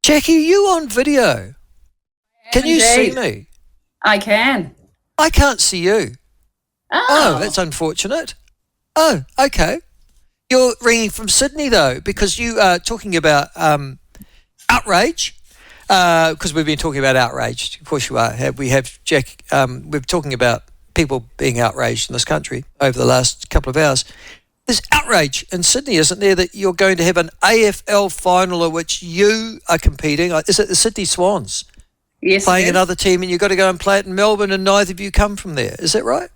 Jackie, you on video? Can you see me? I can. I can't see you. Oh, that's unfortunate. Oh, okay. You're ringing from Sydney, though, because you are talking about outrage, because we've been talking about outrage. Of course you are. We're talking about people being outraged in this country over the last couple of hours. There's outrage in Sydney, isn't there, that you're going to have an AFL final in which you are competing. Is it the Sydney Swans? Yes, playing another team, and you've got to go and play it in Melbourne, and neither of you come from there. Is that right?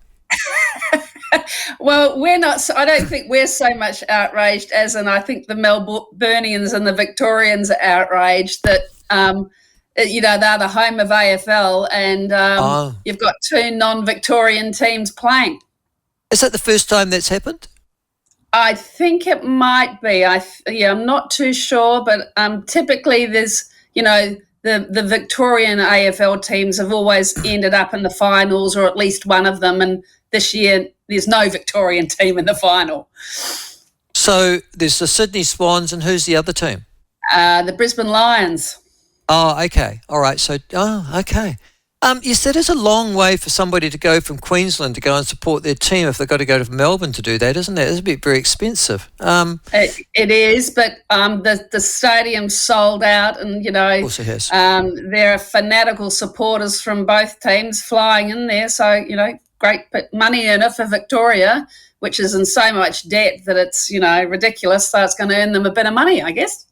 Well, we're not. I don't think we're so much outraged as, and I think the Melburnians and the Victorians are outraged that, they're the home of AFL, and you've got two non-Victorian teams playing. Is that the first time that's happened? I think it might be. I'm not too sure, but typically there's, the Victorian AFL teams have always ended up in the finals, or at least one of them, and this year there's no Victorian team in the final. So there's the Sydney Swans, and who's the other team? The Brisbane Lions. Oh, okay. All right. So, okay. Yes, that is a long way for somebody to go from Queensland to go and support their team if they've got to go to Melbourne to do that, isn't it? It's a bit very expensive. It is, but the stadium's sold out, and, Of course it has. There are fanatical supporters from both teams flying in there, so, great money earner for Victoria, which is in so much debt that it's, ridiculous, so it's going to earn them a bit of money, I guess.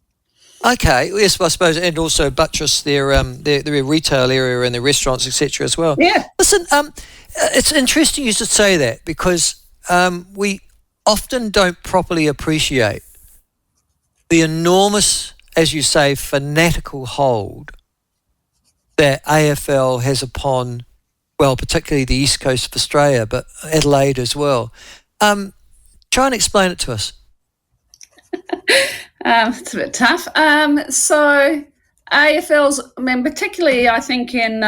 Okay, yes, I suppose, and also buttress their retail area and their restaurants, etc. as well. Yeah. Listen, it's interesting you should say that, because we often don't properly appreciate the enormous, as you say, fanatical hold that AFL has upon, well, particularly the east coast of Australia, but Adelaide as well. Try and explain it to us. It's a bit tough. So AFL's, particularly I think in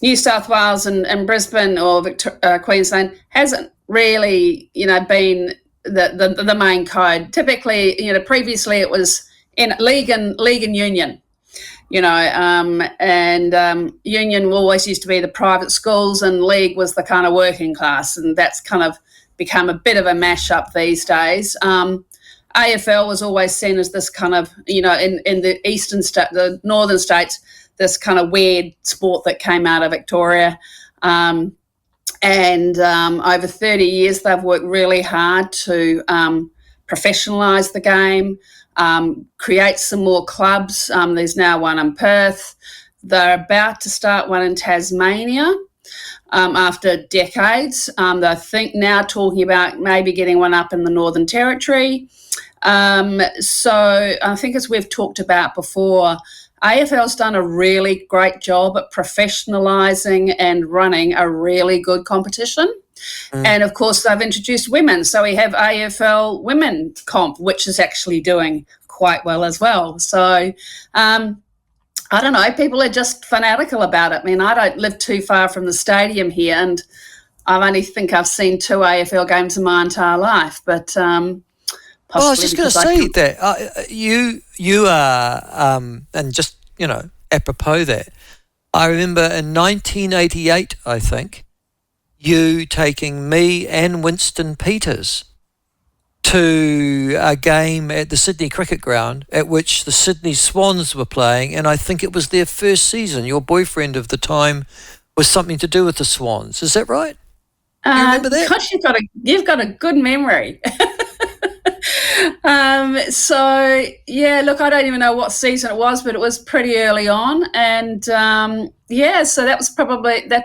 New South Wales and Brisbane or Queensland, hasn't really, been the main code. Typically, previously it was in league and union, and union always used to be the private schools, and league was the kind of working class, and that's kind of become a bit of a mash-up these days. AFL was always seen as this kind of, in the the northern states, this kind of weird sport that came out of Victoria. And over 30 years, they've worked really hard to professionalise the game, create some more clubs. There's now one in Perth. They're about to start one in Tasmania. After decades, I think now talking about maybe getting one up in the Northern Territory. So I think, as we've talked about before, AFL's done a really great job at professionalising and running a really good competition. And of course, they've introduced women. So we have AFL Women Comp, which is actually doing quite well as well. So I don't know, people are just fanatical about it. I don't live too far from the stadium here, and I only think I've seen 2 AFL games in my entire life, but well, I was just going to say that you are, and just, apropos that, I remember in 1988, I think, you taking me and Winston Peters to a game at the Sydney Cricket Ground at which the Sydney Swans were playing, and I think it was their first season. Your boyfriend of the time was something to do with the Swans. Is that right? Do you remember that? Gosh, you've got a good memory. So yeah, look, I don't even know what season it was, but it was pretty early on, and so that was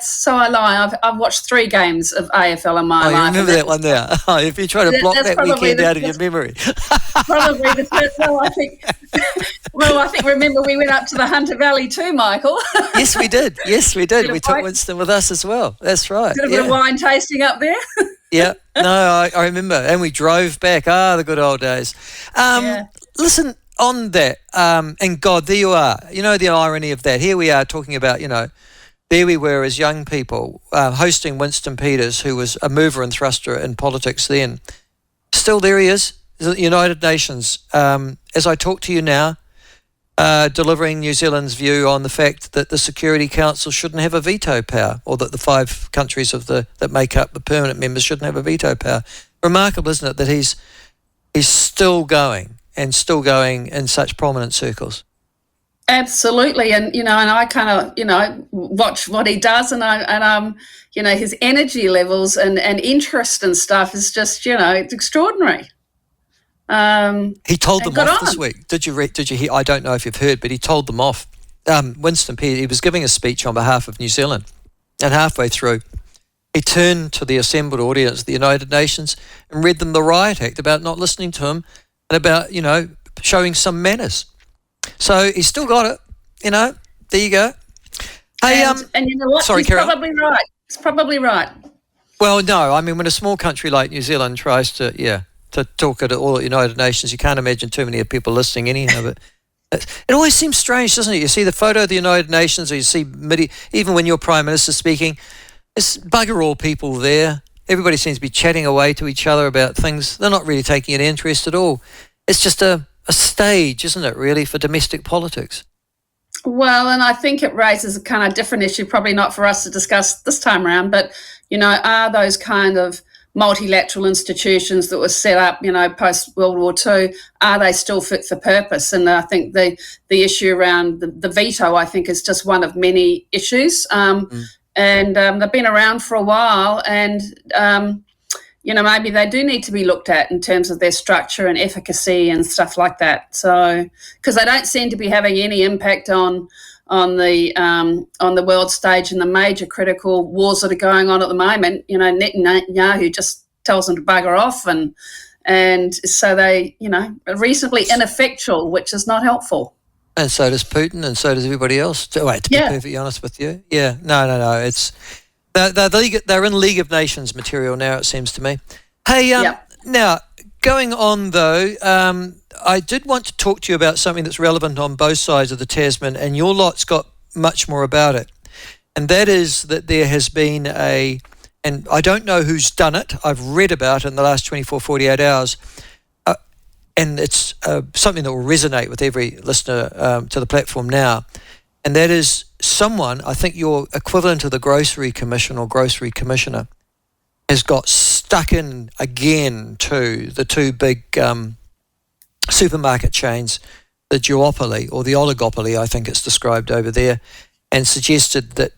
so I lie. I've watched 3 games of AFL in my life. You remember that one now? If you try to block that weekend out of your memory. Probably the first. I think. Remember, we went up to the Hunter Valley too, Michael. Yes, we did. We took Winston with us as well. That's right. Did a bit of wine tasting up there. Yeah, no, I remember. And we drove back. The good old days. Listen, on that, and God, there you are. You know the irony of that. Here we are talking about, there we were as young people hosting Winston Peters, who was a mover and thruster in politics then. Still there he is, the United Nations. As I talk to you now, delivering New Zealand's view on the fact that the Security Council shouldn't have a veto power, or that the 5 countries that make up the permanent members shouldn't have a veto power. Remarkable, isn't it, that he's still going in such prominent circles. Absolutely, and and I kind of watch what he does, and his energy levels and interest and stuff is just it's extraordinary. He told them off this week. Did you hear? I don't know if you've heard, but he told them off. Winston Peters, he was giving a speech on behalf of New Zealand, and halfway through, he turned to the assembled audience of the United Nations and read them the Riot Act about not listening to him and about showing some manners. So he's still got it. There you go. Hey, and you know what? Sorry, he's probably right. He's probably right. Well, no, I mean, when a small country like New Zealand tries to talk at all at United Nations, you can't imagine too many people listening anyhow. But it always seems strange, doesn't it? You see the photo of the United Nations, or you see even when your Prime Minister's speaking, it's bugger all people there. Everybody seems to be chatting away to each other about things. They're not really taking an interest at all. It's just a stage, isn't it, really, for domestic politics? Well, and I think it raises a kind of different issue, probably not for us to discuss this time around, but, are those kind of multilateral institutions that were set up, post-World War II, are they still fit for purpose? And I think the issue around the veto, I think, is just one of many issues. And they've been around for a while, and maybe they do need to be looked at in terms of their structure and efficacy and stuff like that. So, because they don't seem to be having any impact on the world stage in the major critical wars that are going on at the moment. Netanyahu just tells them to bugger off, and so they are reasonably ineffectual, which is not helpful. And so does Putin, and so does everybody else. To be perfectly honest with you, no. It's they're in League of Nations material now, it seems to me. Hey, now going on though, I did want to talk to you about something that's relevant on both sides of the Tasman, and your lot's got much more about it, and that is that there has been and I don't know who's done it. I've read about it in the last 24, 48 hours. And it's something that will resonate with every listener to the platform now. And that is someone, I think your equivalent of the Grocery Commission or Grocery Commissioner, has got stuck in again to the 2 big supermarket chains, the duopoly or the oligopoly, I think it's described over there, and suggested that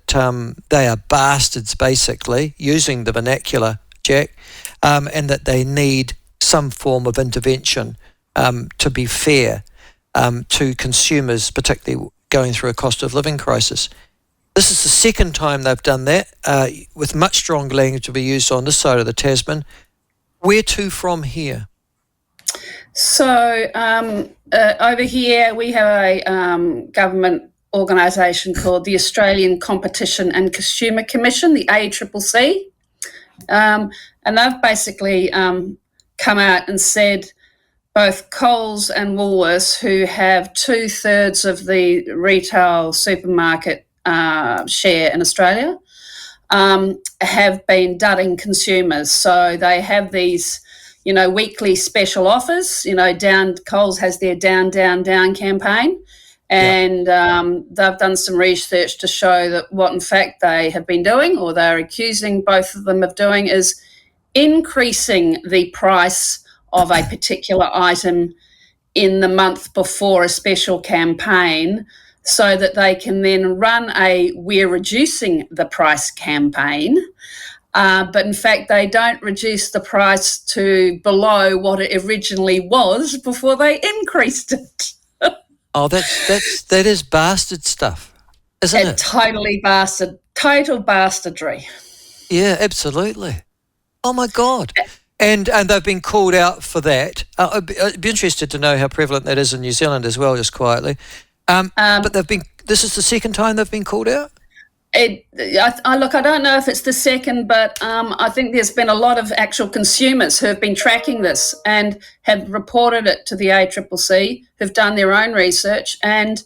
they are bastards, basically, using the vernacular, Jack, and that they need some form of intervention to be fair to consumers, particularly going through a cost of living crisis. This is the second time they've done that, with much stronger language to be used on this side of the Tasman. Where to from here? So over here we have a government organisation called the Australian Competition and Consumer Commission, the ACCC, and they've basically come out and said both Coles and Woolworths, who have 2/3 of the retail supermarket share in Australia, have been dudding consumers. So they have these, weekly special offers. Coles has their down campaign, and they've done some research to show that what in fact they have been doing, or they're accusing both of them of doing, is increasing the price of a particular item in the month before a special campaign, so that they can then run a "we're reducing the price" campaign, but in fact they don't reduce the price to below what it originally was before they increased it. Oh, that is bastard stuff, isn't it? Totally bastard, total bastardry. Yeah, absolutely. Oh my God. And they've been called out for that. I'd be interested to know how prevalent that is in New Zealand as well, just quietly. But this is the second time they've been called out? I don't know if it's the second, but I think there's been a lot of actual consumers who have been tracking this and have reported it to the ACCC, who've done their own research, and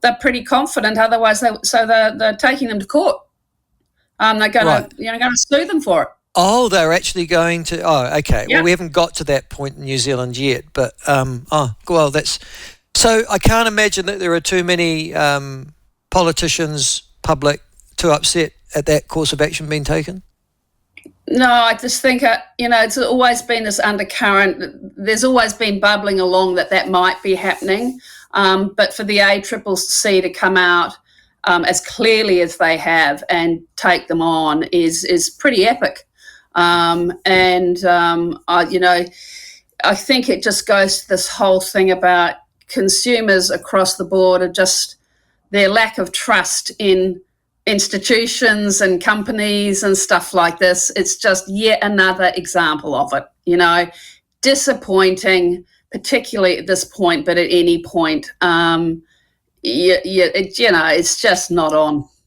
they're pretty confident. Otherwise, they're taking them to court. They're going to sue them for it. Oh, they're actually going to. Oh, okay. Yep. Well, we haven't got to that point in New Zealand yet, but well, that's So I can't imagine that there are too many politicians, public, too upset at that course of action being taken. No, I just think, it's always been this undercurrent. There's always been bubbling along that might be happening. But for the ACCC to come out as clearly as they have and take them on is pretty epic. I think it just goes to this whole thing about consumers across the board are just their lack of trust in institutions and companies and stuff like this. It's just yet another example of it, disappointing, particularly at this point, but at any point. It's just not on.